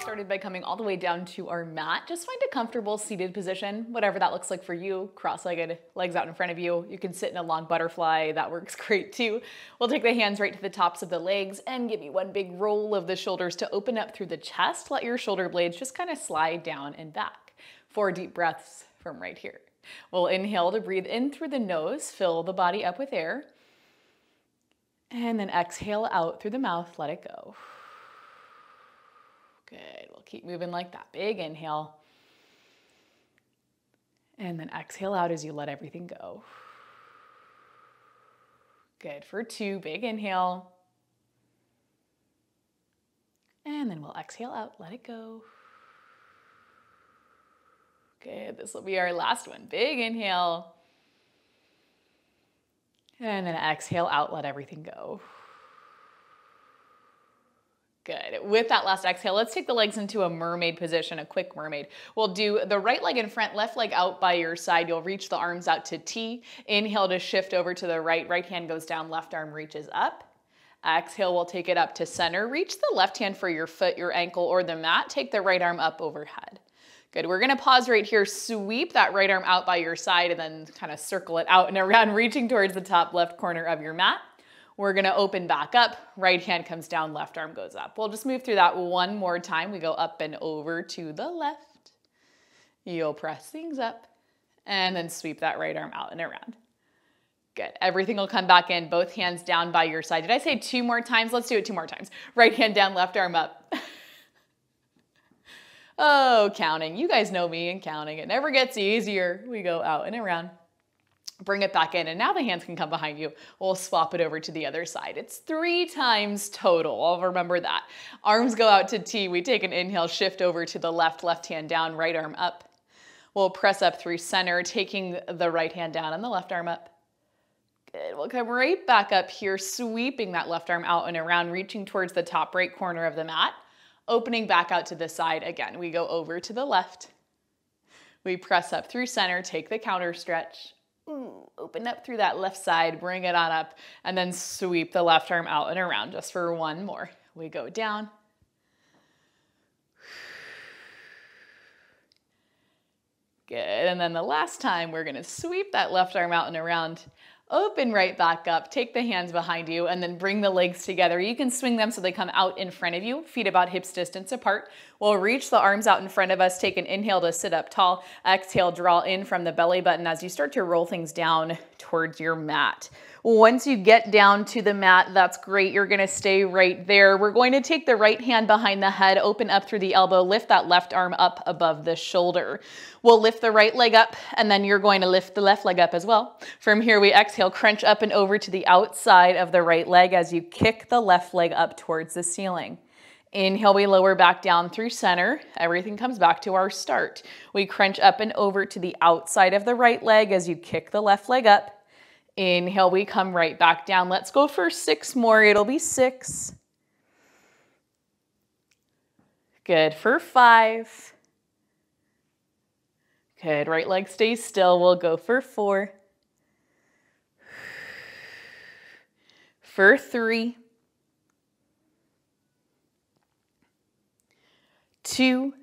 started by coming all the way down to our mat. Just find a comfortable seated position, whatever that looks like for you. Cross-legged, legs out in front of you. You can sit in a long butterfly, that works great too. We'll take the hands right to the tops of the legs and give you one big roll of the shoulders to open up through the chest. Let your shoulder blades just kind of slide down and back. 4 deep breaths from right here. We'll inhale to breathe in through the nose, fill the body up with air. And then exhale out through the mouth, let it go. Good, we'll keep moving like that. Big inhale. And then exhale out as you let everything go. Good, for 2, big inhale. And then we'll exhale out, let it go. Good, this will be our last one. Big inhale. And then exhale out, let everything go. Good. With that last exhale, let's take the legs into a mermaid position, a quick mermaid. We'll do the right leg in front, left leg out by your side. You'll reach the arms out to T. Inhale to shift over to the right. Right hand goes down, left arm reaches up. Exhale, we'll take it up to center. Reach the left hand for your foot, your ankle, or the mat. Take the right arm up overhead. Good, we're gonna pause right here, sweep that right arm out by your side and then kind of circle it out and around, reaching towards the top left corner of your mat. We're gonna open back up, right hand comes down, left arm goes up. We'll just move through that one more time. We go up and over to the left. You'll press things up and then sweep that right arm out and around. Good, everything will come back in, both hands down by your side. Did I say 2 more times? Let's do it 2 more times. Right hand down, left arm up. Oh, counting. You guys know me and counting. It never gets easier. We go out and around. Bring it back in, and now the hands can come behind you. We'll swap it over to the other side. It's 3 times total. I'll remember that. Arms go out to T. We take an inhale, shift over to the left, left hand down, right arm up. We'll press up through center, taking the right hand down and the left arm up. Good. We'll come right back up here, sweeping that left arm out and around, reaching towards the top right corner of the mat. Opening back out to the side again. We go over to the left. We press up through center, take the counter stretch. Ooh, open up through that left side, bring it on up, and then sweep the left arm out and around just for 1 more. We go down. Good, and then the last time we're gonna sweep that left arm out and around. Open right back up, take the hands behind you, and then bring the legs together. You can swing them so they come out in front of you, feet about hips distance apart. We'll reach the arms out in front of us, take an inhale to sit up tall, exhale, draw in from the belly button as you start to roll things down towards your mat. Once you get down to the mat, that's great. You're gonna stay right there. We're going to take the right hand behind the head, open up through the elbow, lift that left arm up above the shoulder. We'll lift the right leg up, and then you're going to lift the left leg up as well. From here, we exhale, crunch up and over to the outside of the right leg as you kick the left leg up towards the ceiling. Inhale, we lower back down through center. Everything comes back to our start. We crunch up and over to the outside of the right leg as you kick the left leg up. Inhale, we come right back down. Let's go for 6 more. It'll be 6. Good, for 5. Good, right leg stays still. We'll go for 4. For 3. 2.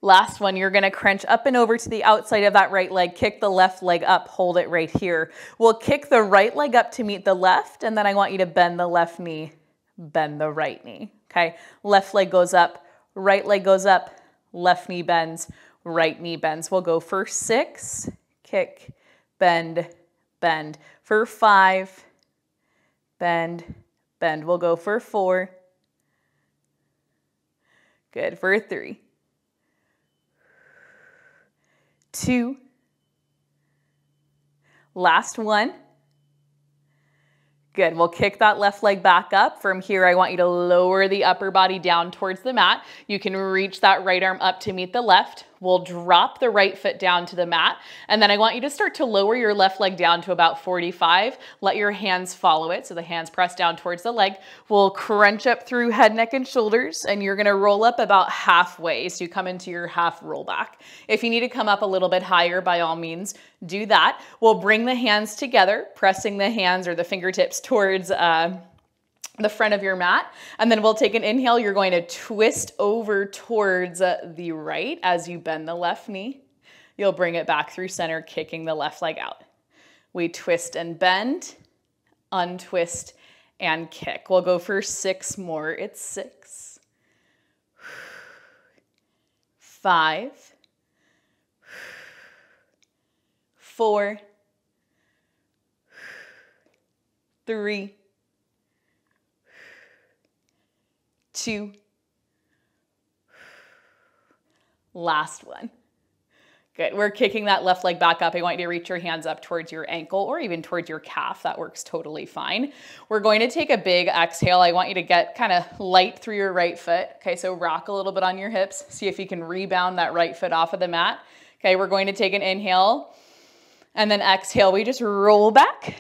Last one, you're gonna crunch up and over to the outside of that right leg, kick the left leg up, hold it right here. We'll kick the right leg up to meet the left, and then I want you to bend the left knee, bend the right knee, okay? Left leg goes up, right leg goes up, left knee bends, right knee bends. We'll go for 6, kick, bend, bend. For 5, bend, bend. We'll go for 4. Good, for 3. 2. Last one. Good, we'll kick that left leg back up. From here, I want you to lower the upper body down towards the mat. You can reach that right arm up to meet the left. We'll drop the right foot down to the mat, and then I want you to start to lower your left leg down to about 45. Let your hands follow it, so the hands press down towards the leg. We'll crunch up through head, neck, and shoulders, and you're gonna roll up about halfway, so you come into your half roll back. If you need to come up a little bit higher, by all means, do that. We'll bring the hands together, pressing the hands or the fingertips towards the front of your mat. And then we'll take an inhale. You're going to twist over towards the right as you bend the left knee. You'll bring it back through center, kicking the left leg out. We twist and bend, untwist and kick. We'll go for 6 more. It's 6, 5, 4, 3, 2, last one. Good. We're kicking that left leg back up. I want you to reach your hands up towards your ankle or even towards your calf. That works totally fine. We're going to take a big exhale. I want you to get kind of light through your right foot. Okay, so rock a little bit on your hips. See if you can rebound that right foot off of the mat. Okay, we're going to take an inhale and then exhale. We just roll back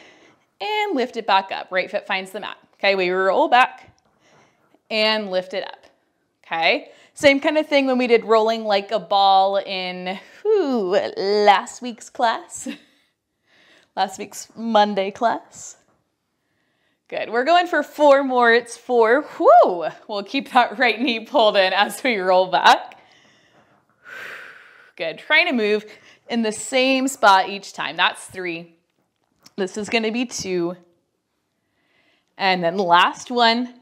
and lift it back up. Right foot finds the mat. Okay, we roll back and lift it up. Okay, same kind of thing when we did rolling like a ball in last week's class, last week's Monday class. Good, we're going for 4 more. It's 4. Whoo! We'll keep that right knee pulled in as we roll back. Good, trying to move in the same spot each time. That's 3. This is gonna be 2. And then last one.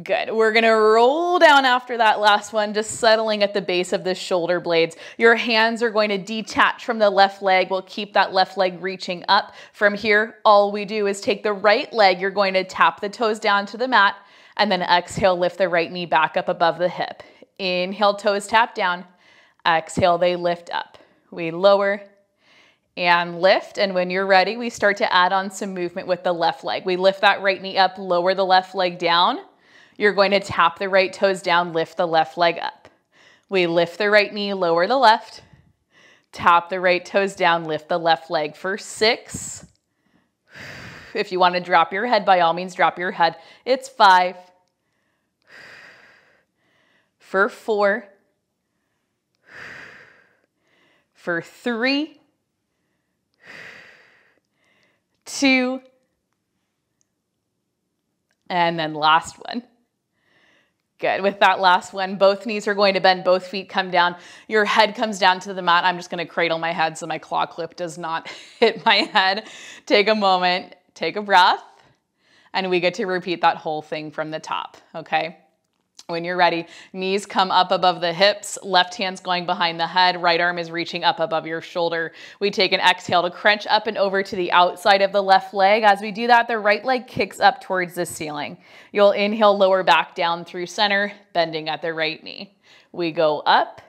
Good. We're going to roll down after that last one, just settling at the base of the shoulder blades. Your hands are going to detach from the left leg. We'll keep that left leg reaching up. From here, all we do is take the right leg. You're going to tap the toes down to the mat and then exhale, lift the right knee back up above the hip. Inhale, toes tap down. Exhale, they lift up. We lower and lift. And when you're ready, we start to add on some movement with the left leg. We lift that right knee up, lower the left leg down. You're going to tap the right toes down, lift the left leg up. We lift the right knee, lower the left, tap the right toes down, lift the left leg for 6. If you want to drop your head, by all means, drop your head. It's 5. For 4. For 3. 2. And then last one. Good. With that last one, both knees are going to bend, both feet come down. Your head comes down to the mat. I'm just going to cradle my head so my claw clip does not hit my head. Take a moment, take a breath, and we get to repeat that whole thing from the top, okay? When you're ready, knees come up above the hips, left hand's going behind the head, right arm is reaching up above your shoulder. We take an exhale to crunch up and over to the outside of the left leg. As we do that, the right leg kicks up towards the ceiling. You'll inhale, lower back down through center, bending at the right knee. We go up,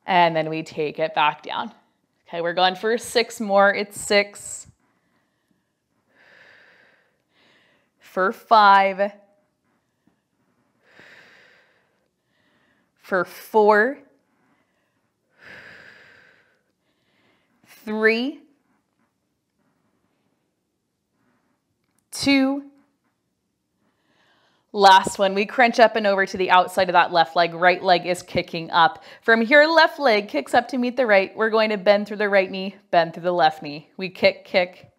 and then we take it back down. Okay, we're going for 6 more. It's 6. For 5. For 4, 3, 2, last one. We crunch up and over to the outside of that left leg. Right leg is kicking up. From here, left leg kicks up to meet the right. We're going to bend through the right knee, bend through the left knee. We kick, kick,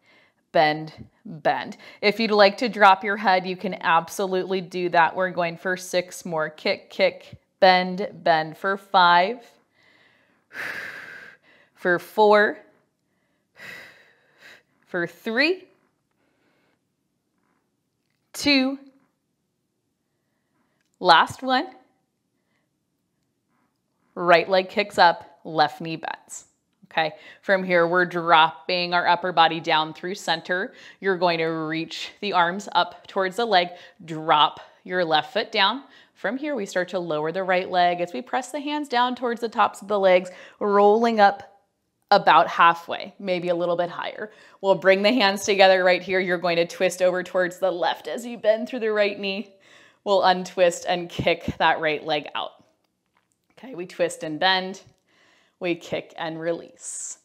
bend, bend. If you'd like to drop your head, you can absolutely do that. We're going for 6 more. Kick, kick, bend, bend. For 5, for 4, for 3, 2, last one. Right leg kicks up, left knee bends. Okay, from here, we're dropping our upper body down through center. You're going to reach the arms up towards the leg, drop your left foot down. From here, we start to lower the right leg as we press the hands down towards the tops of the legs, rolling up about halfway, maybe a little bit higher. We'll bring the hands together right here. You're going to twist over towards the left as you bend through the right knee. We'll untwist and kick that right leg out. Okay, we twist and bend. We kick and release.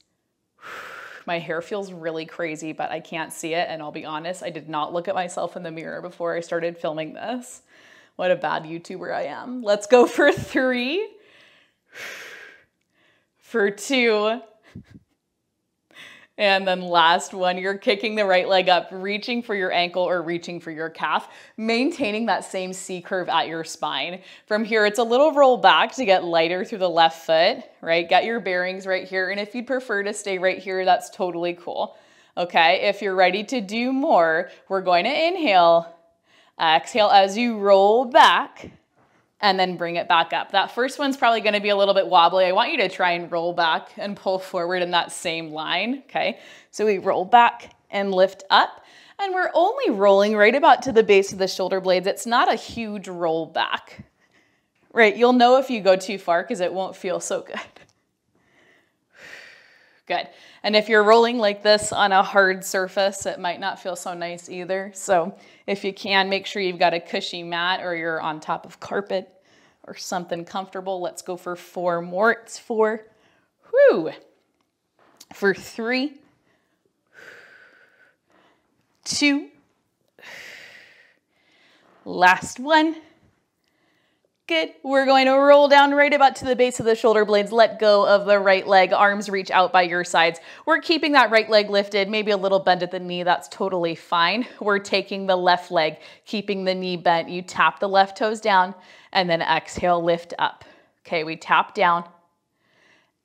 My hair feels really crazy, but I can't see it. And I'll be honest, I did not look at myself in the mirror before I started filming this. What a bad YouTuber I am. Let's go for 3, for 2, And then last one, you're kicking the right leg up, reaching for your ankle or reaching for your calf, maintaining that same C curve at your spine. From here, it's a little roll back to get lighter through the left foot, right? Get your bearings right here. And if you'd prefer to stay right here, that's totally cool. Okay, if you're ready to do more, we're going to inhale, exhale as you roll back, and then bring it back up. That first one's probably gonna be a little bit wobbly. I want you to try and roll back and pull forward in that same line, okay? So we roll back and lift up, and we're only rolling right about to the base of the shoulder blades. It's not a huge roll back, right? You'll know if you go too far because it won't feel so good. Good. And if you're rolling like this on a hard surface, it might not feel so nice either. So if you can, make sure you've got a cushy mat or you're on top of carpet or something comfortable. Let's go for 4 more. It's 4. Whoo. For 3, 2, last one. Good. We're going to roll down right about to the base of the shoulder blades. Let go of the right leg. Arms reach out by your sides. We're keeping that right leg lifted, maybe a little bend at the knee. That's totally fine. We're taking the left leg, keeping the knee bent. You tap the left toes down and then exhale, lift up. Okay, we tap down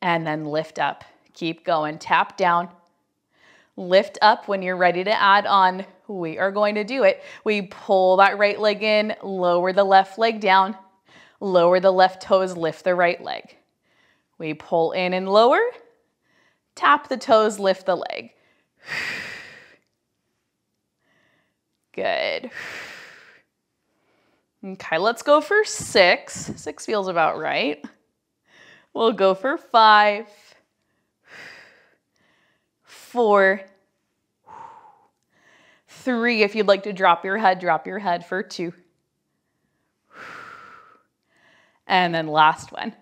and then lift up. Keep going. Tap down, lift up. When you're ready to add on, we are going to do it. We pull that right leg in, lower the left leg down. Lower the left toes, lift the right leg. We pull in and lower, tap the toes, lift the leg. Good. Okay, let's go for 6. 6 feels about right. We'll go for 5, 4, 3. If you'd like to drop your head for 2. And then last one.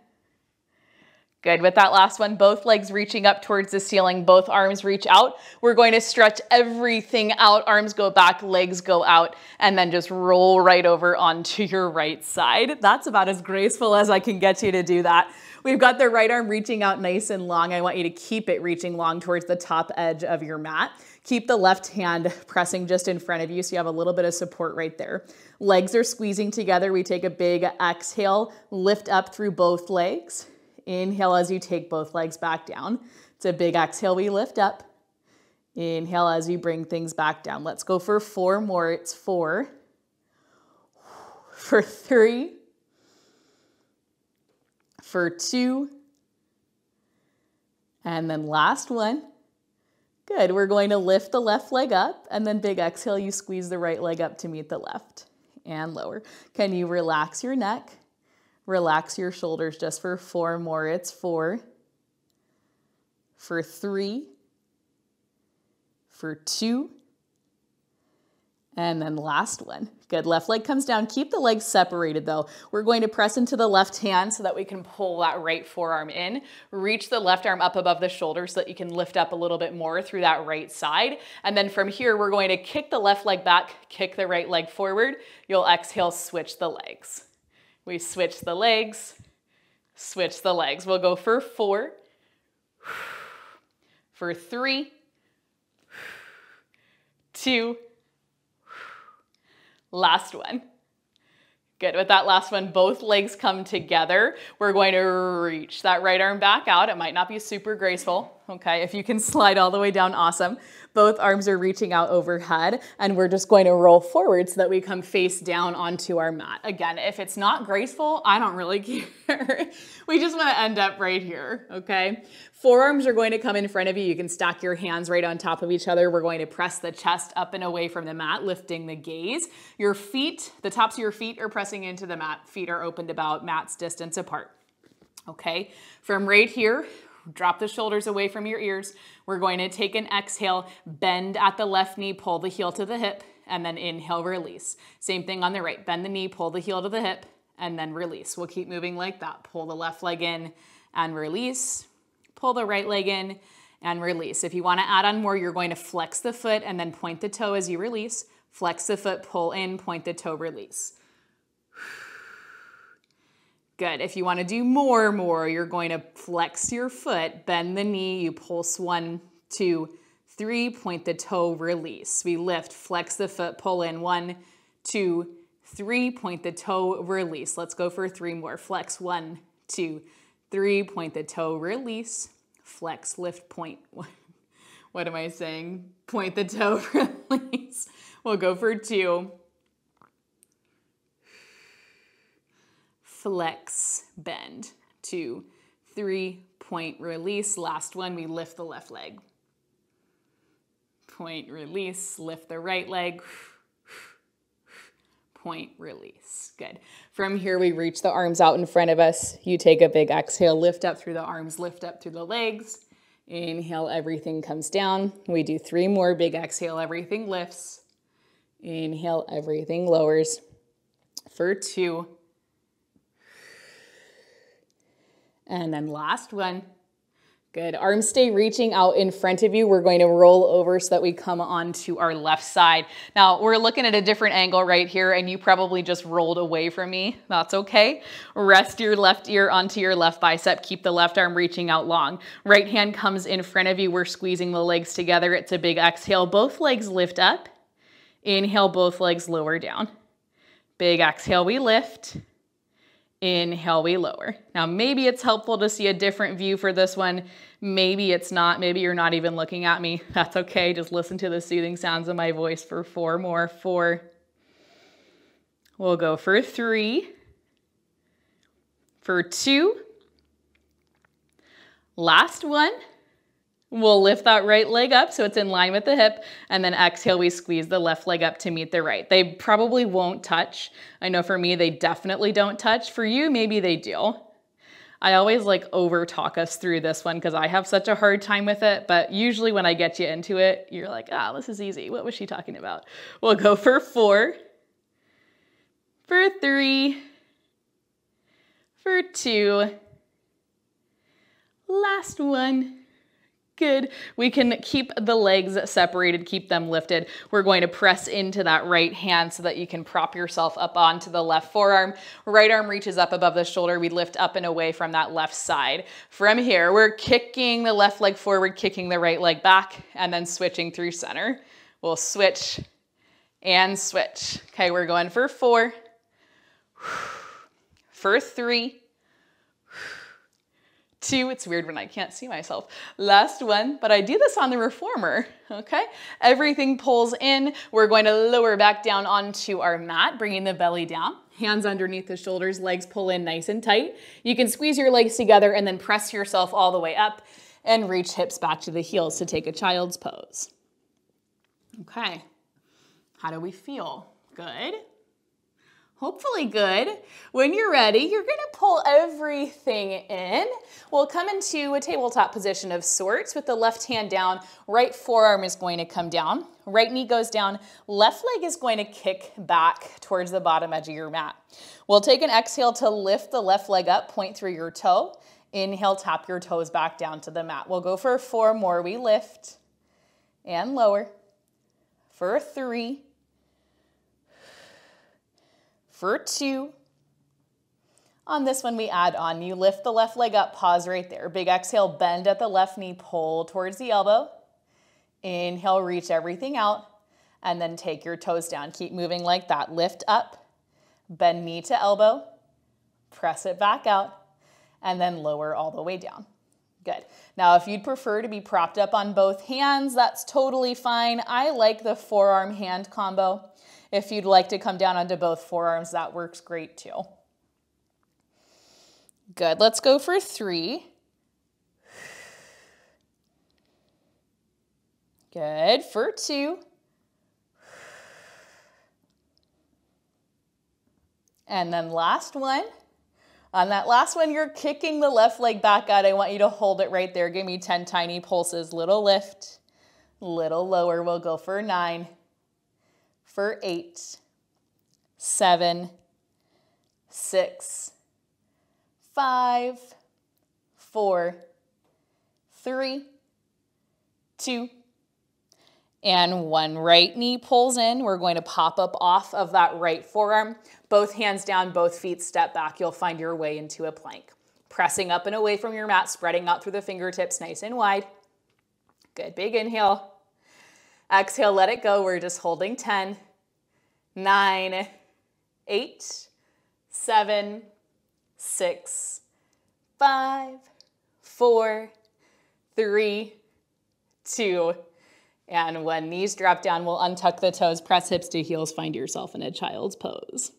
Good. With that last one, both legs reaching up towards the ceiling, both arms reach out. We're going to stretch everything out. Arms go back, legs go out, and then just roll right over onto your right side. That's about as graceful as I can get you to do that. We've got the right arm reaching out nice and long. I want you to keep it reaching long towards the top edge of your mat. Keep the left hand pressing just in front of you so you have a little bit of support right there. Legs are squeezing together. We take a big exhale, lift up through both legs. Inhale as you take both legs back down. It's a big exhale, we lift up. Inhale as you bring things back down. Let's go for 4 more. It's 4. For 3. For 2. And then last one. Good. We're going to lift the left leg up and then big exhale, you squeeze the right leg up to meet the left and lower. Can you relax your neck? Relax your shoulders just for 4 more. It's 4. For 3. For 2. And then last one. Good. Left leg comes down. Keep the legs separated though. We're going to press into the left hand so that we can pull that right forearm in. Reach the left arm up above the shoulder so that you can lift up a little bit more through that right side. And then from here, we're going to kick the left leg back, kick the right leg forward. You'll exhale, switch the legs. We switch the legs, switch the legs. We'll go for 4, for 3, 2, last one. Good. With that last one, both legs come together. We're going to reach that right arm back out. It might not be super graceful. Okay. If you can slide all the way down, awesome. Both arms are reaching out overhead and we're just going to roll forward so that we come face down onto our mat. Again, if it's not graceful, I don't really care. We just want to end up right here. Okay. Forearms are going to come in front of you. You can stack your hands right on top of each other. We're going to press the chest up and away from the mat, lifting the gaze. Your feet, the tops of your feet are pressing into the mat. Feet are opened about mat's distance apart. Okay, from right here, drop the shoulders away from your ears. We're going to take an exhale, bend at the left knee, pull the heel to the hip, and then inhale, release. Same thing on the right. Bend the knee, pull the heel to the hip, and then release. We'll keep moving like that. Pull the left leg in and release. Pull the right leg in and release. If you want to add on more, you're going to flex the foot and then point the toe as you release. Flex the foot, pull in, point the toe, release. Good. If you want to do more, you're going to flex your foot, bend the knee, you pulse 1, 2, 3, point the toe, release. We lift, flex the foot, pull in. 1, 2, 3, point the toe, release. Let's go for 3 more. Flex, 1, 2, 3, point the toe, release. Flex, lift, point. What am I saying? Point the toe, release. We'll go for 2. Flex, bend. 2, 3, point, release. Last one, we lift the left leg. Point, release, lift the right leg. Point, release. Good. From here, we reach the arms out in front of us. You take a big exhale, lift up through the arms, lift up through the legs. Inhale, everything comes down. We do 3 more. Big exhale, everything lifts. Inhale, everything lowers. For 2. And then last one. Good. Arms stay reaching out in front of you. We're going to roll over so that we come onto our left side. Now, we're looking at a different angle right here, and you probably just rolled away from me. That's okay. Rest your left ear onto your left bicep. Keep the left arm reaching out long. Right hand comes in front of you. We're squeezing the legs together. It's a big exhale. Both legs lift up. Inhale, both legs lower down. Big exhale, we lift. Inhale, we lower. Now, maybe it's helpful to see a different view for this one. Maybe it's not. Maybe you're not even looking at me. That's okay. Just listen to the soothing sounds of my voice for 4 more. 4. We'll go for 3. For 2. Last one. We'll lift that right leg up so it's in line with the hip, and then exhale, we squeeze the left leg up to meet the right. They probably won't touch. I know for me, they definitely don't touch. For you, maybe they do. I always like over talk us through this one because I have such a hard time with it, but usually when I get you into it, you're like, ah, this is easy. What was she talking about? We'll go for 4, for 3, for 2, last one. Good. We can keep the legs separated, keep them lifted. We're going to press into that right hand so that you can prop yourself up onto the left forearm. Right arm reaches up above the shoulder. We lift up and away from that left side. From here, we're kicking the left leg forward, kicking the right leg back, and then switching through center. We'll switch and switch. Okay, we're going for 4, for 3, 2, it's weird when I can't see myself. Last one, but I do this on the reformer, okay? Everything pulls in. We're going to lower back down onto our mat, bringing the belly down. Hands underneath the shoulders, legs pull in nice and tight. You can squeeze your legs together and then press yourself all the way up and reach hips back to the heels to take a child's pose. Okay, how do we feel? Good? Hopefully good. When you're ready, you're gonna pull everything in. We'll come into a tabletop position of sorts with the left hand down. Right forearm is going to come down. Right knee goes down. Left leg is going to kick back towards the bottom edge of your mat. We'll take an exhale to lift the left leg up, point through your toe. Inhale, tap your toes back down to the mat. We'll go for 4 more. We lift and lower. For 3. For 2. On this one, we add on. You lift the left leg up, pause right there. Big exhale, bend at the left knee, pull towards the elbow. Inhale, reach everything out, and then take your toes down. Keep moving like that. Lift up, bend knee to elbow, press it back out, and then lower all the way down. Good. Now, if you'd prefer to be propped up on both hands, that's totally fine. I like the forearm hand combo. If you'd like to come down onto both forearms, that works great too. Good, let's go for 3. Good, for 2. And then last one. On that last one, you're kicking the left leg back out. I want you to hold it right there. Give me 10 tiny pulses. Little lift, little lower. We'll go for 9. For 8, 7, 6, 5, 4, 3, 2, and 1. Right knee pulls in. We're going to pop up off of that right forearm. Both hands down, both feet step back. You'll find your way into a plank. Pressing up and away from your mat, spreading out through the fingertips nice and wide. Good, big inhale. Exhale, let it go. We're just holding 10, 9, 8, 7, 6, 5, 4, 3, 2, and 1. Knees drop down. We'll untuck the toes, press hips to heels, find yourself in a child's pose.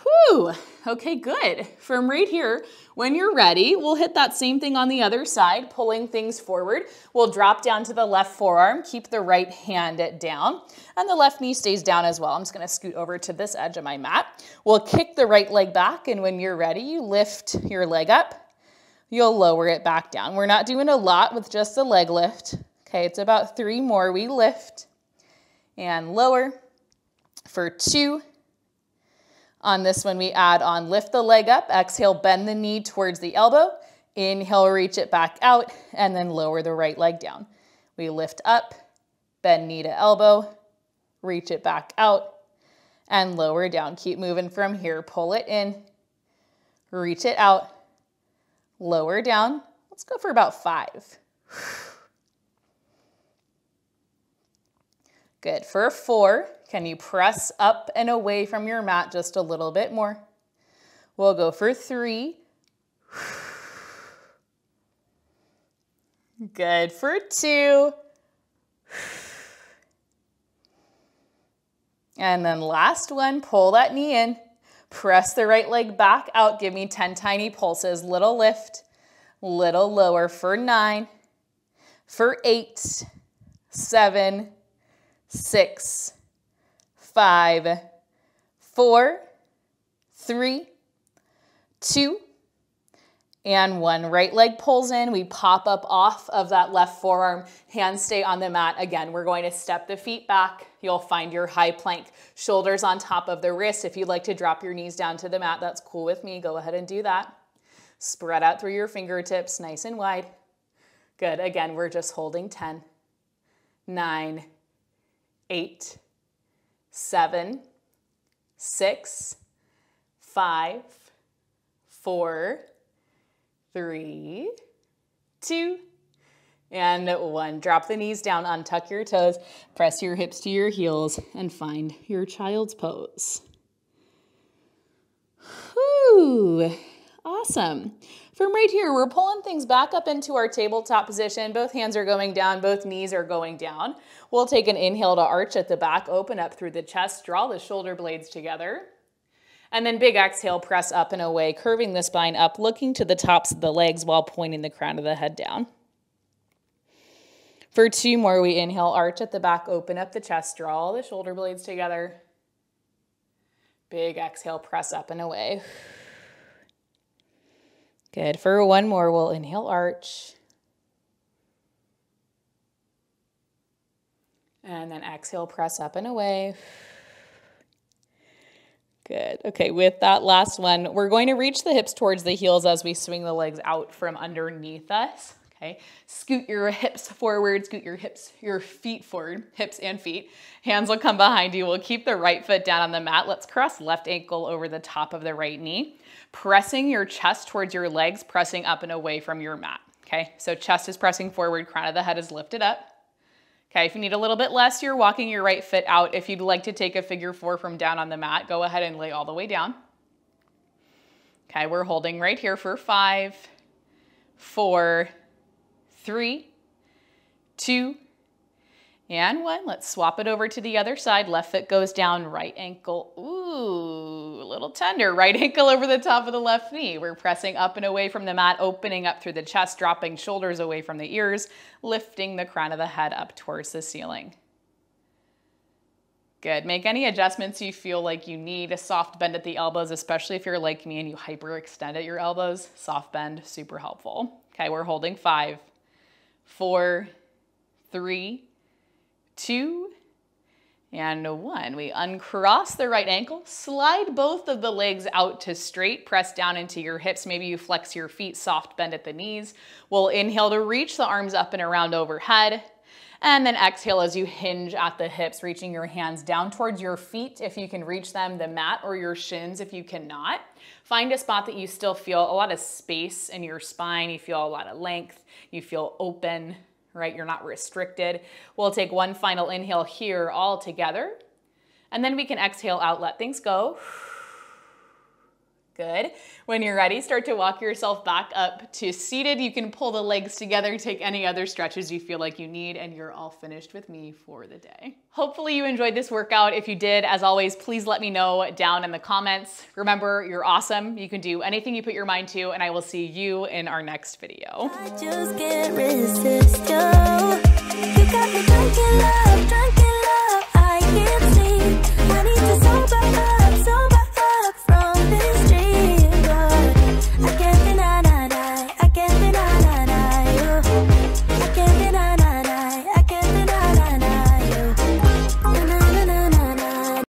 Whew. Okay, good. From right here, when you're ready, we'll hit that same thing on the other side, pulling things forward. We'll drop down to the left forearm, keep the right hand down, and the left knee stays down as well. I'm just gonna scoot over to this edge of my mat. We'll kick the right leg back, and when you're ready, you lift your leg up. You'll lower it back down. We're not doing a lot with just the leg lift. Okay, it's about 3 more. We lift and lower for 2. On this one, we add on, lift the leg up, exhale, bend the knee towards the elbow, inhale, reach it back out, and then lower the right leg down. We lift up, bend knee to elbow, reach it back out, and lower down. Keep moving from here. Pull it in, reach it out, lower down. Let's go for about 5. Good. For 4, can you press up and away from your mat just a little bit more? We'll go for 3. Good. For 2. And then last one, pull that knee in. Press the right leg back out. Give me 10 tiny pulses. Little lift, little lower for 9. For 8, 7, 6, 5, 4, 3, 2, and 1. Right leg pulls in. We pop up off of that left forearm. Hands stay on the mat. Again, we're going to step the feet back. You'll find your high plank. Shoulders on top of the wrists. If you'd like to drop your knees down to the mat, that's cool with me. Go ahead and do that. Spread out through your fingertips, nice and wide. Good. Again, we're just holding 10, 9, 8, 7, 6, 5, 4, 3, 2, and 1. Drop the knees down, untuck your toes, press your hips to your heels, and find your child's pose. Whew. Awesome. From right here, we're pulling things back up into our tabletop position. Both hands are going down, both knees are going down. We'll take an inhale to arch at the back, open up through the chest, draw the shoulder blades together. And then big exhale, press up and away, curving the spine up, looking to the tops of the legs while pointing the crown of the head down. For 2 more, we inhale, arch at the back, open up the chest, draw the shoulder blades together. Big exhale, press up and away. Good. For 1 more, we'll inhale, arch. And then exhale, press up and away. Good. Okay, with that last one, we're going to reach the hips towards the heels as we swing the legs out from underneath us. Okay, scoot your hips forward, scoot your feet forward, hips and feet. Hands will come behind you. We'll keep the right foot down on the mat. Let's cross left ankle over the top of the right knee. Pressing your chest towards your legs, pressing up and away from your mat. Okay, so chest is pressing forward, crown of the head is lifted up. Okay, if you need a little bit less, you're walking your right foot out. If you'd like to take a figure 4 from down on the mat, go ahead and lay all the way down. Okay, we're holding right here for 5, 4, 3, 2, and 1. Let's swap it over to the other side. Left foot goes down, right ankle, ooh, a little tender. Right ankle over the top of the left knee. We're pressing up and away from the mat, opening up through the chest, dropping shoulders away from the ears, lifting the crown of the head up towards the ceiling. Good. Make any adjustments you feel like you need. A soft bend at the elbows, especially if you're like me and you hyperextend at your elbows. Soft bend, super helpful. Okay, we're holding 5, 4, 3, 2, and 1. We uncross the right ankle, slide both of the legs out to straight, press down into your hips. Maybe you flex your feet, soft bend at the knees. We'll inhale to reach the arms up and around overhead. And then exhale as you hinge at the hips, reaching your hands down towards your feet if you can reach them, the mat, or your shins if you cannot. Find a spot that you still feel a lot of space in your spine, you feel a lot of length, you feel open, right? You're not restricted. We'll take one final inhale here all together. And then we can exhale out, let things go. Good. When you're ready, start to walk yourself back up to seated. You can pull the legs together, take any other stretches you feel like you need, and you're all finished with me for the day. Hopefully you enjoyed this workout. If you did, as always, please let me know down in the comments. Remember, you're awesome. You can do anything you put your mind to, and I will see you in our next video. I just can't resist you. You got me drunk in love, drunk in